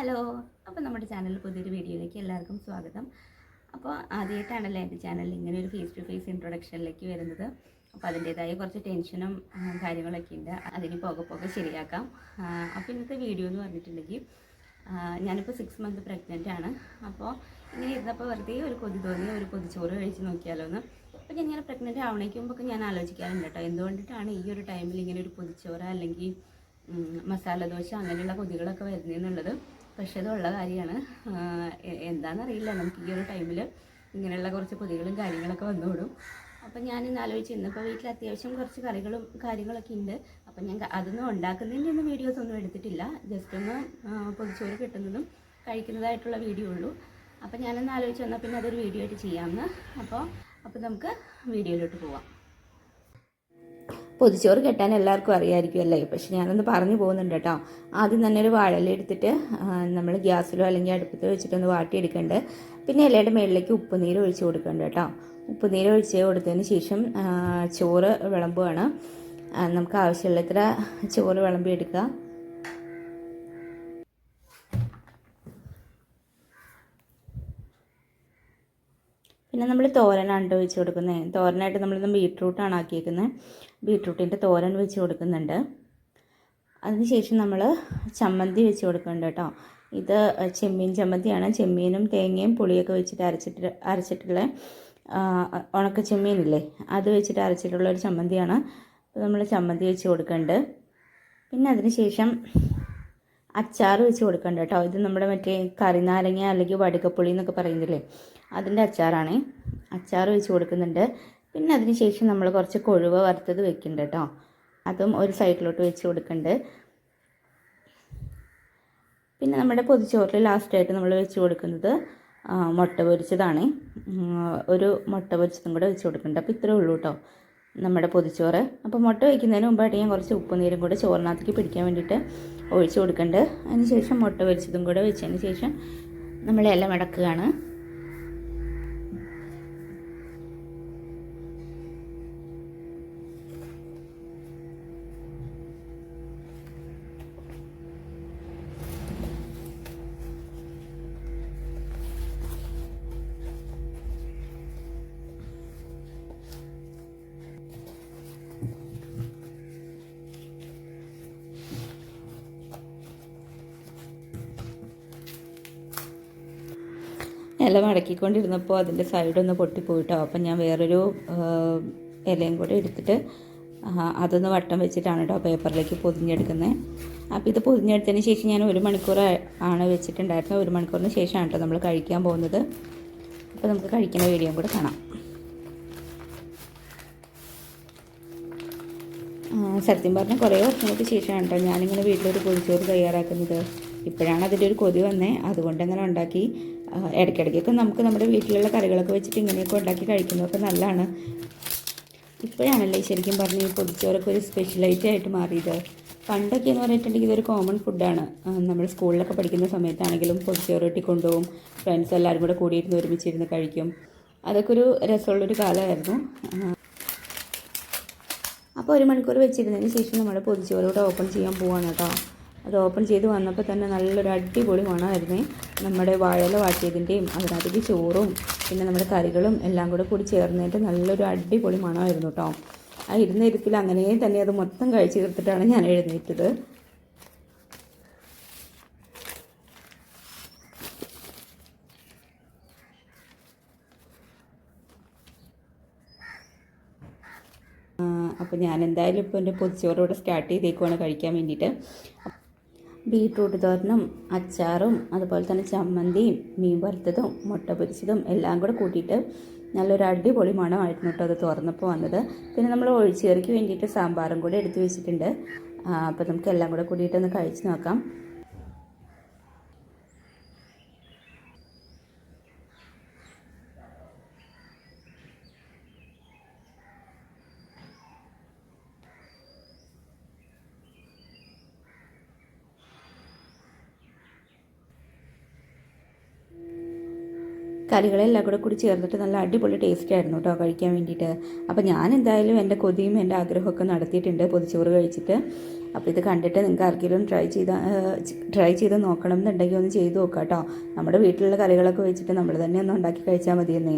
Hello. അപ്പോൾ നമ്മുടെ ചാനലിൽ പുതിയൊരു വീഡിയോയിലേക്ക് എല്ലാവർക്കും സ്വാഗതം. അപ്പോൾ ആദ്യമായിട്ടാണല്ലോ എൻ്റെ ചാനലിൽ ഇങ്ങനെ ഒരു ഫേസ് ടു ഫേസ് ഇൻട്രൊഡക്ഷനിലേക്ക് വരുന്നത്. അപ്പോൾ അതിൻ്റേതായ കുറച്ച് ടെൻഷനും കാര്യങ്ങളൊക്കെ ഉണ്ട്. അതിന് പോകെ ശരിയാക്കാം. അപ്പോൾ ഇന്നത്തെ വീഡിയോ എന്ന് പറഞ്ഞിട്ടുണ്ടെങ്കിൽ ഞാനിപ്പോൾ 6 മന്ത് പ്രഗ്നൻ്റ് ആണ്. അപ്പോൾ ഇങ്ങനെ ഇരുന്നപ്പോൾ വെറുതെ ഒരു കൊതി തോന്നി ഒരു പൊതിച്ചോറ് കഴിച്ച് നോക്കിയാലോ എന്ന്. അപ്പോൾ ഞാൻ ഇങ്ങനെ പ്രഗ്നൻ്റ് ആവണേക്ക് മുമ്പൊക്കെ ഞാൻ ആലോചിക്കാറുണ്ട് കേട്ടോ, എന്തുകൊണ്ടിട്ടാണ് ഈ ഒരു ടൈമിൽ ഇങ്ങനെ ഒരു പൊതിച്ചോറ് അല്ലെങ്കിൽ മസാല ദോശ അങ്ങനെയുള്ള കൊതികളൊക്കെ വരുന്നതെന്നുള്ളത്. പക്ഷേ അതുള്ള കാര്യമാണ്. എന്താണെന്നറിയില്ല, നമുക്ക് ഈ ഒരു ടൈമിൽ ഇങ്ങനെയുള്ള കുറച്ച് കൊതികളും കാര്യങ്ങളൊക്കെ വന്നുകൂടും. അപ്പം ഞാനിന്ന് ആലോചിച്ച് ഇന്നിപ്പോൾ വീട്ടിൽ അത്യാവശ്യം കുറച്ച് കറികളും കാര്യങ്ങളൊക്കെ ഉണ്ട്. അപ്പം ഞാൻ അതൊന്നും ഉണ്ടാക്കുന്നതിൻ്റെ ഒന്നും വീഡിയോസ് ഒന്നും എടുത്തിട്ടില്ല. ജസ്റ്റ് ഒന്ന് പൊതിച്ചോറ് കിട്ടുന്നതും കഴിക്കുന്നതായിട്ടുള്ള വീഡിയോ ഉള്ളൂ. അപ്പം ഞാനൊന്ന് ആലോചിച്ച് വന്നാൽ പിന്നെ അതൊരു വീഡിയോ ആയിട്ട് ചെയ്യാമെന്ന്. അപ്പോൾ നമുക്ക് വീഡിയോയിലോട്ട് പോവാം. പൊതിച്ചോറ് കെട്ടാൻ എല്ലാവർക്കും അറിയാമായിരിക്കും അല്ലേ, പക്ഷെ ഞാനൊന്ന് പറഞ്ഞു പോകുന്നുണ്ട് കേട്ടോ. ആദ്യം തന്നെ ഒരു വാഴയില എടുത്തിട്ട് നമ്മൾ ഗ്യാസിലോ അല്ലെങ്കിൽ അടുപ്പത്തോ വെച്ചിട്ടൊന്ന് വാട്ടിയെടുക്കേണ്ടത്. പിന്നെ ഇലയുടെ മുകളിലേക്ക് ഉപ്പുനീര് ഒഴിച്ച് കൊടുക്കേണ്ടത് കേട്ടോ. ഉപ്പുനീര് ഒഴിച്ച് കൊടുത്തതിന് ശേഷം ചോറ് വിളമ്പുകയാണ്. നമുക്ക് ആവശ്യമുള്ള ഇത്ര ചോറ് വിളമ്പിയെടുക്കുക. പിന്നെ നമ്മൾ തോരനാണ് വെച്ച് കൊടുക്കുന്നത്. തോരനായിട്ട് നമ്മളിന്ന് ബീട്രൂട്ടാണ് ആക്കിയേക്കുന്നത്. ബീട്രൂട്ടിൻ്റെ തോരൻ വെച്ച് കൊടുക്കുന്നുണ്ട്. അതിനുശേഷം നമ്മൾ ചമ്മന്തി വെച്ച് കൊടുക്കുന്നുണ്ട് കേട്ടോ. ഇത് ചെമ്മീൻ ചമ്മന്തിയാണ്. ചെമ്മീനും തേങ്ങയും പുളിയൊക്കെ വെച്ചിട്ട് അരച്ചിട്ടുള്ള ഉണക്ക ചെമ്മീനില്ലേ, അത് വെച്ചിട്ട് അരച്ചിട്ടുള്ള ഒരു ചമ്മന്തിയാണ്. നമ്മൾ ചമ്മന്തി വെച്ച് കൊടുക്കുന്നുണ്ട്. പിന്നെ അതിനുശേഷം അച്ചാർ വെച്ച് കൊടുക്കണ്ട കേട്ടോ. ഇത് നമ്മുടെ മറ്റേ കറിനാരങ്ങ അല്ലെങ്കിൽ വടുകപ്പുളി എന്നൊക്കെ പറയുന്നില്ലേ, അതിൻ്റെ അച്ചാറാണ്. അച്ചാർ വെച്ച് കൊടുക്കുന്നുണ്ട്. പിന്നെ അതിന് ശേഷം നമ്മൾ കുറച്ച് കൊഴുവ വറുത്തത് വെക്കുന്നുണ്ട് കേട്ടോ. അതും ഒരു സൈഡിലോട്ട് വെച്ച് കൊടുക്കുന്നുണ്ട്. പിന്നെ നമ്മുടെ പൊതിച്ചോറിൽ ലാസ്റ്റായിട്ട് നമ്മൾ വെച്ച് കൊടുക്കുന്നത് മുട്ട പൊരിച്ചതാണ്. ഒരു മുട്ട പൊരിച്ചതും കൂടെ വെച്ച് കൊടുക്കുന്നുണ്ട്. അപ്പോൾ ഇത്രേ ഉള്ളൂ കേട്ടോ നമ്മുടെ പൊതിച്ചോറ്. അപ്പോൾ മുട്ട വയ്ക്കുന്നതിന് മുമ്പായിട്ട് ഞാൻ കുറച്ച് ഉപ്പുനീരും കൂടെ ചോറിനകത്തേക്ക് പിടിക്കാൻ വേണ്ടിയിട്ട് ഒഴിച്ച് കൊടുക്കുന്നുണ്ട്. അതിന് ശേഷം മുട്ട പൊരിച്ചതും കൂടെ വെച്ചതിന് ശേഷം നമ്മൾ ഇല മടക്കുകയാണ്. ഇല മടക്കിക്കൊണ്ടിരുന്നപ്പോൾ അതിൻ്റെ സൈഡൊന്ന് പൊട്ടിപ്പോയിട്ടോ. അപ്പം ഞാൻ വേറൊരു ഇലയും കൂടെ എടുത്തിട്ട് അതൊന്ന് വട്ടം വെച്ചിട്ടാണ് കേട്ടോ പേപ്പറിലേക്ക് പൊതിഞ്ഞെടുക്കുന്നത്. അപ്പോൾ ഇത് പൊതിഞ്ഞെടുത്തതിന് ശേഷം ഞാൻ 1 മണിക്കൂർ ആണ് വെച്ചിട്ടുണ്ടായിരുന്നത്. 1 മണിക്കൂറിന് ശേഷമാണ് കേട്ടോ നമ്മൾ കഴിക്കാൻ പോകുന്നത്. അപ്പോൾ നമുക്ക് കഴിക്കുന്ന വീഡിയോ കൂടെ കാണാം. സത്യം പറഞ്ഞാൽ കുറേ വർഷങ്ങൾക്ക് ശേഷമാണ് കേട്ടോ ഞാനിങ്ങനെ വീട്ടിലൊരു പൊതിച്ചോറ് തയ്യാറാക്കുന്നത്. ഇപ്പോഴാണ് അതിൻ്റെ ഒരു കൊതി വന്നേ, അതുകൊണ്ട് അങ്ങനെ ഉണ്ടാക്കി. ഇടയ്ക്കിടയ്ക്കൊക്കെ നമുക്ക് നമ്മുടെ വീട്ടിലുള്ള കറികളൊക്കെ വെച്ചിട്ട് ഇങ്ങനെയൊക്കെ ഉണ്ടാക്കി കഴിക്കുന്നതൊക്കെ നല്ലതാണ്. ഇപ്പോഴാണല്ലേ ശരിക്കും പറഞ്ഞ് ഈ പൊതിച്ചോറൊക്കെ ഒരു സ്പെഷ്യലൈറ്റ് ആയിട്ട് മാറിയത്. പണ്ടൊക്കെ എന്ന് പറഞ്ഞിട്ടുണ്ടെങ്കിൽ ഇതൊരു കോമൺ ഫുഡാണ്. നമ്മൾ സ്കൂളിലൊക്കെ പഠിക്കുന്ന സമയത്താണെങ്കിലും പൊതിച്ചോറ് കിട്ടി കൊണ്ടുപോകും. ഫ്രണ്ട്സ് എല്ലാവരും കൂടെ കൂടിയിരുന്ന് ഒരുമിച്ചിരുന്ന് കഴിക്കും. അതൊക്കെ ഒരു രസമുള്ളൊരു കാലമായിരുന്നു. അപ്പോൾ 1 മണിക്കൂർ വെച്ചിരുന്നതിന് ശേഷം നമ്മൾ പൊതിച്ചോറൂടെ ഓപ്പൺ ചെയ്യാൻ പോവാണ് കേട്ടോ. അത് ഓപ്പൺ ചെയ്ത് വന്നപ്പോൾ തന്നെ നല്ലൊരു അടിപൊളി മണമായിരുന്നേ. നമ്മുടെ വാഴയില വാട്ടിയതിൻ്റെയും അതിനകത്തേക്ക് ചോറും പിന്നെ നമ്മുടെ കറികളും എല്ലാം കൂടി ചേർന്നിട്ട് നല്ലൊരു അടിപൊളി മണമായിരുന്നു കേട്ടോ. ആ ഇരുന്നിരിപ്പിൽ അങ്ങനെ തന്നെ അത് മൊത്തം കഴിച്ച് തീർത്തിട്ടാണ് ഞാൻ എഴുന്നേറ്റത്. അപ്പോൾ ഞാൻ എന്തായാലും ഇപ്പോൾ എൻ്റെ പൊതിച്ചോറോടെ സ്റ്റാർട്ട് ചെയ്തേക്കുവാണ് കഴിക്കാൻ വേണ്ടിയിട്ട്. ബീട്രൂട്ട് തോരനും അച്ചാറും അതുപോലെ തന്നെ ചമ്മന്തിയും മീൻ വറുത്തതും മുട്ട പൊരിച്ചതും എല്ലാം കൂടെ കൂട്ടിയിട്ട് നല്ലൊരു അടിപൊളി മണമായിരുന്നു കേട്ടോ അത് തുറന്നപ്പോൾ വന്നത്. പിന്നെ നമ്മൾ ഒഴിച്ചുകറിക്ക് വേണ്ടിയിട്ട് സാമ്പാറും കൂടെ എടുത്ത് വെച്ചിട്ടുണ്ട്. അപ്പോൾ നമുക്ക് എല്ലാം കൂടെ കൂടിയിട്ടൊന്ന് കഴിച്ച് നോക്കാം. കറികളെല്ലാം കൂടി ചേർന്നിട്ട് നല്ല അടിപൊളി ടേസ്റ്റ് ആയിരുന്നു കേട്ടോ കഴിക്കാൻ വേണ്ടിയിട്ട്. അപ്പോൾ ഞാൻ എന്തായാലും എൻ്റെ കൊതിയും എൻ്റെ ആഗ്രഹമൊക്കെ നടത്തിയിട്ടുണ്ട് പൊതിച്ചോറ് കഴിച്ചിട്ട്. അപ്പോൾ ഇത് കണ്ടിട്ട് നിങ്ങൾക്ക് ആർക്കെങ്കിലും ട്രൈ ചെയ്ത് നോക്കണം എന്നുണ്ടെങ്കിൽ ഒന്ന് ചെയ്ത് നോക്കാം കേട്ടോ. നമ്മുടെ വീട്ടിലുള്ള കറികളൊക്കെ വെച്ചിട്ട് നമ്മൾ തന്നെ ഒന്ന് ഉണ്ടാക്കി കഴിച്ചാൽ മതിയെന്നേ.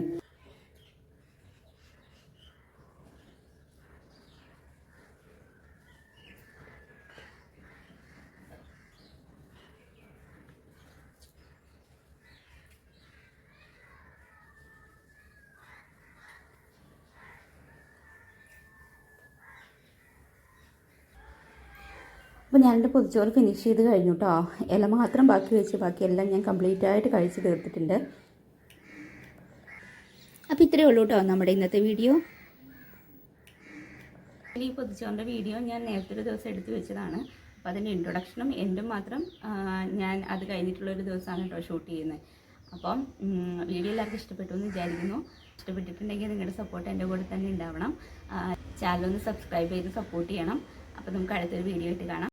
അപ്പോൾ ഞാനെൻ്റെ പൊതിച്ചോറ് ഫിനിഷ് ചെയ്ത് കഴിഞ്ഞു കേട്ടോ. ഇല മാത്രം ബാക്കി വെച്ച് ബാക്കിയെല്ലാം ഞാൻ കംപ്ലീറ്റ് ആയിട്ട് കഴിച്ച് തീർത്തിട്ടുണ്ട്. അപ്പോൾ ഇത്രയേ ഉള്ളൂ കേട്ടോ നമ്മുടെ ഇന്നത്തെ വീഡിയോ. ഈ പൊതിച്ചോറിൻ്റെ വീഡിയോ ഞാൻ നേരത്തെ ഒരു ദിവസം എടുത്ത് വെച്ചതാണ്. അപ്പോൾ അതിൻ്റെ ഇൻട്രൊഡക്ഷനും എൻഡും മാത്രം ഞാൻ അത് കഴിഞ്ഞിട്ടുള്ളൊരു ദിവസമാണ് കേട്ടോ ഷൂട്ട് ചെയ്യുന്നത്. അപ്പം വീഡിയോ എല്ലാവർക്കും ഇഷ്ടപ്പെട്ടു എന്ന് വിചാരിക്കുന്നു. ഇഷ്ടപ്പെട്ടിട്ടുണ്ടെങ്കിൽ നിങ്ങളുടെ സപ്പോർട്ട് എൻ്റെ കൂടെ തന്നെ ഉണ്ടാവണം. ചാനലൊന്ന് സബ്സ്ക്രൈബ് ചെയ്ത് സപ്പോർട്ട് ചെയ്യണം. അപ്പോൾ നമുക്ക് അടുത്തൊരു വീഡിയോ ആയിട്ട് കാണാം.